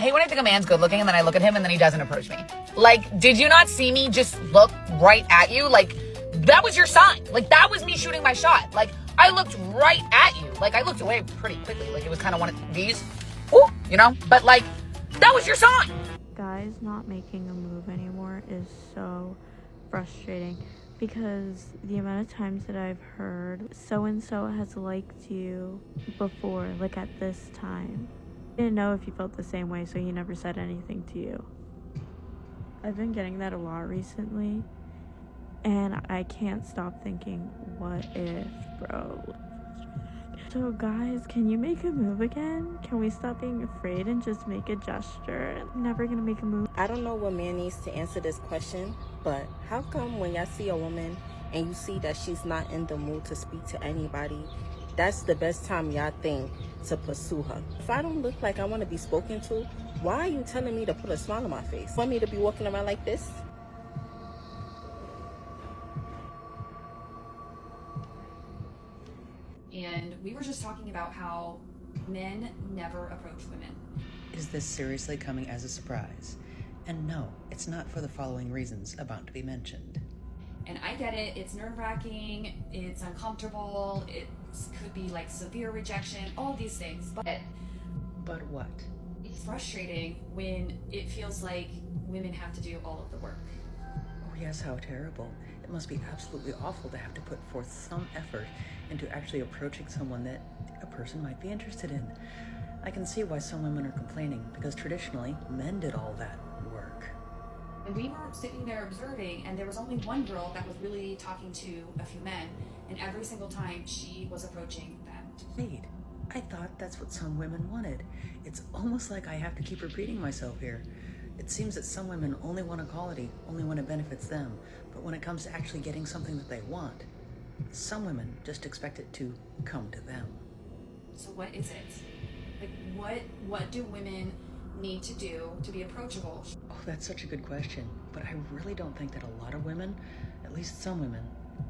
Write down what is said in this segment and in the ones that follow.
hate when I think a man's good looking and then I look at him and then he doesn't approach me. Like, did you not see me just look right at you? Like, that was your sign. Like, that was me shooting my shot. Like, I looked right at you. Like, I looked away pretty quickly. Like, it was kind of one of these, ooh, you know? But, like, that was your sign. Guys not making a move anymore is so frustrating because the amount of times that I've heard so-and-so has liked you before, like at this time. I didn't know if you felt the same way, so he never said anything to you. I've been getting that a lot recently, and I can't stop thinking, what if, bro? So guys, can you make a move again? Can we stop being afraid and just make a gesture? I'm never gonna make a move. I don't know what man needs to answer this question, but how come when y'all see a woman and you see that she's not in the mood to speak to anybody, that's the best time y'all think to pursue her? If I don't look like I want to be spoken to, why are you telling me to put a smile on my face? Want me to be walking around like this? And we were just talking about how men never approach women. Is this seriously coming as a surprise? And no, it's not for the following reasons about to be mentioned. And I get it, it's nerve-wracking, it's uncomfortable, it could be like severe rejection, all these things. But what? It's frustrating when it feels like women have to do all of the work. Oh yes, how terrible. It must be absolutely awful to have to put forth some effort into actually approaching someone that a person might be interested in. I can see why some women are complaining, because traditionally, men did all that work. And we were sitting there observing, and there was only one girl that was really talking to a few men, and every single time she was approaching them. Wait, I thought that's what some women wanted. It's almost like I have to keep repeating myself here. It seems that some women only want equality, only when it benefits them, but when it comes to actually getting something that they want, some women just expect it to come to them. So what is it? Like, what do women need to do to be approachable? Oh, that's such a good question, but I really don't think that a lot of women, at least some women,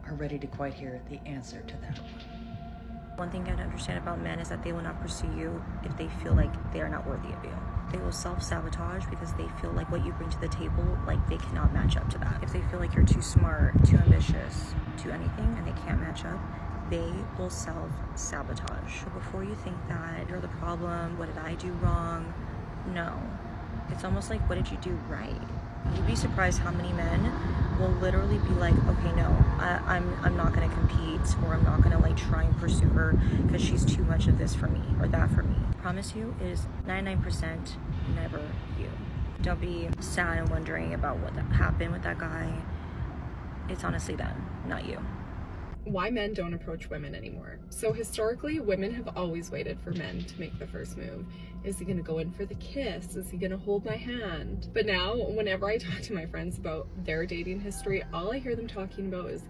are ready to quite hear the answer to that one. One thing you gotta understand about men is that they will not pursue you if they feel like they are not worthy of you. They will self-sabotage because they feel like what you bring to the table, like they cannot match up to that. If they feel like you're too smart, too ambitious, too anything, and they can't match up, they will self-sabotage. So before you think that you're the problem, what did I do wrong? No. It's almost like, what did you do right? You'd be surprised how many men will literally be like, okay, no, I'm not gonna compete, or I'm not gonna like try and pursue her because she's too much of this for me or that for me. I promise you, it is 99% never you. Don't be sad and wondering about what happened with that guy. It's honestly them, not you. Why men don't approach women anymore. So historically, women have always waited for men to make the first move. Is he gonna go in for the kiss? Is he gonna hold my hand? But now, whenever I talk to my friends about their dating history, all I hear them talking about is,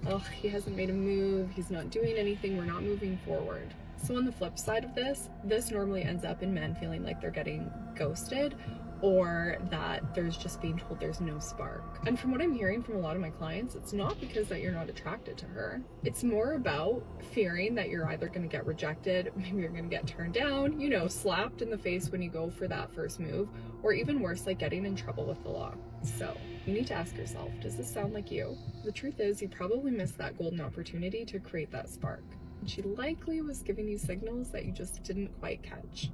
oh, he hasn't made a move, he's not doing anything, we're not moving forward. So on the flip side of this normally ends up in men feeling like they're getting ghosted, or that there's just being told there's no spark. And from what I'm hearing from a lot of my clients, it's not because that you're not attracted to her. It's more about fearing that you're either gonna get rejected, maybe you're gonna get turned down, you know, slapped in the face when you go for that first move, or even worse, like getting in trouble with the law. So you need to ask yourself, does this sound like you? The truth is, you probably missed that golden opportunity to create that spark. And she likely was giving you signals that you just didn't quite catch.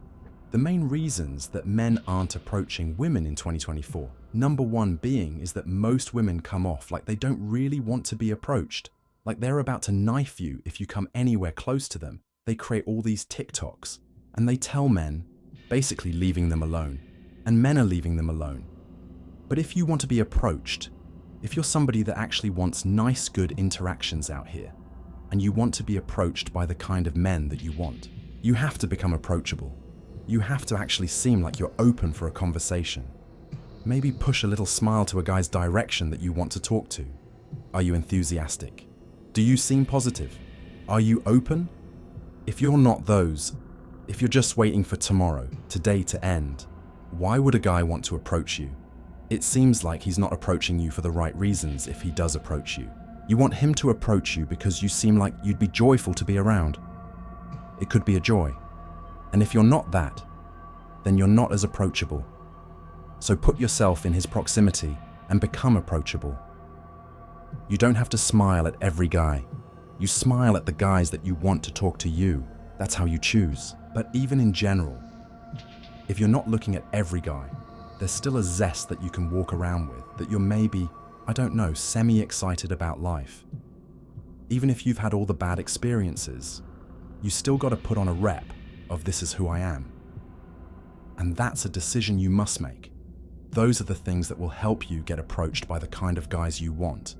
The main reasons that men aren't approaching women in 2024, number one being is that most women come off like they don't really want to be approached, like they're about to knife you if you come anywhere close to them. They create all these TikToks, and they tell men, basically leaving them alone, and men are leaving them alone. But if you want to be approached, if you're somebody that actually wants nice, good interactions out here, and you want to be approached by the kind of men that you want, you have to become approachable. You have to actually seem like you're open for a conversation. Maybe push a little smile to a guy's direction that you want to talk to. Are you enthusiastic? Do you seem positive? Are you open? If you're not those, if you're just waiting for tomorrow, today to end, why would a guy want to approach you? It seems like he's not approaching you for the right reasons if he does approach you. You want him to approach you because you seem like you'd be joyful to be around. It could be a joy. And if you're not that, then you're not as approachable. So put yourself in his proximity and become approachable. You don't have to smile at every guy. You smile at the guys that you want to talk to you. That's how you choose. But even in general, if you're not looking at every guy, there's still a zest that you can walk around with, that you're maybe, I don't know, semi-excited about life. Even if you've had all the bad experiences, you still got to put on a rep of this is who I am. And that's a decision you must make. Those are the things that will help you get approached by the kind of guys you want.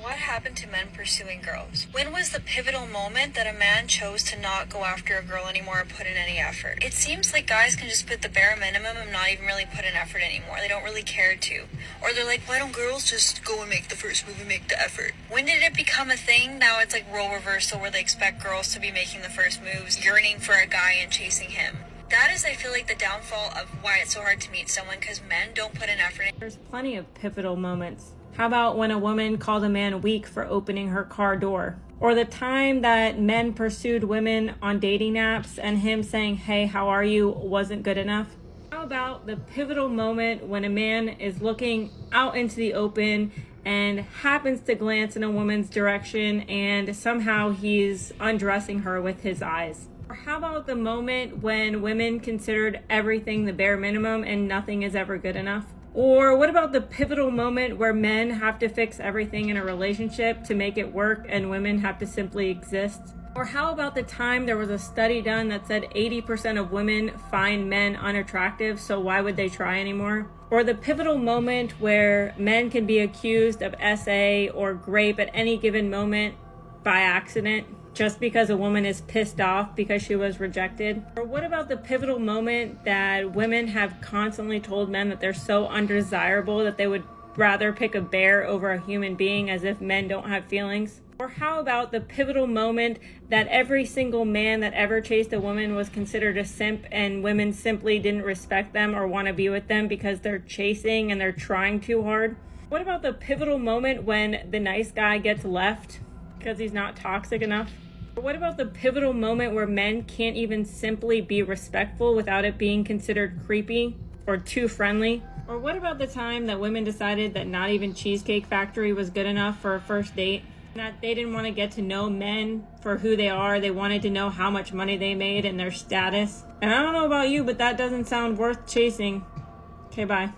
What happened to men pursuing girls? When was the pivotal moment that a man chose to not go after a girl anymore or put in any effort? It seems like guys can just put the bare minimum and not even really put in effort anymore. They don't really care to. Or they're like, why don't girls just go and make the first move and make the effort? When did it become a thing? Now it's like role reversal where they expect girls to be making the first moves, yearning for a guy and chasing him. That is, I feel like, the downfall of why it's so hard to meet someone, because men don't put in effort. There's plenty of pivotal moments. How about when a woman called a man weak for opening her car door? Or the time that men pursued women on dating apps and him saying, hey, how are you, wasn't good enough? How about the pivotal moment when a man is looking out into the open and happens to glance in a woman's direction and somehow he's undressing her with his eyes? Or how about the moment when women considered everything the bare minimum and nothing is ever good enough? Or what about the pivotal moment where men have to fix everything in a relationship to make it work and women have to simply exist? Or how about the time there was a study done that said 80% of women find men unattractive, so why would they try anymore? Or the pivotal moment where men can be accused of SA or grape at any given moment by accident, just because a woman is pissed off because she was rejected? Or what about the pivotal moment that women have constantly told men that they're so undesirable that they would rather pick a bear over a human being, as if men don't have feelings? Or how about the pivotal moment that every single man that ever chased a woman was considered a simp and women simply didn't respect them or want to be with them because they're chasing and they're trying too hard? What about the pivotal moment when the nice guy gets left because he's not toxic enough? What about the pivotal moment where men can't even simply be respectful without it being considered creepy or too friendly? Or what about the time that women decided that not even Cheesecake Factory was good enough for a first date? That they didn't want to get to know men for who they are. They wanted to know how much money they made and their status. And I don't know about you, but that doesn't sound worth chasing. Okay, bye.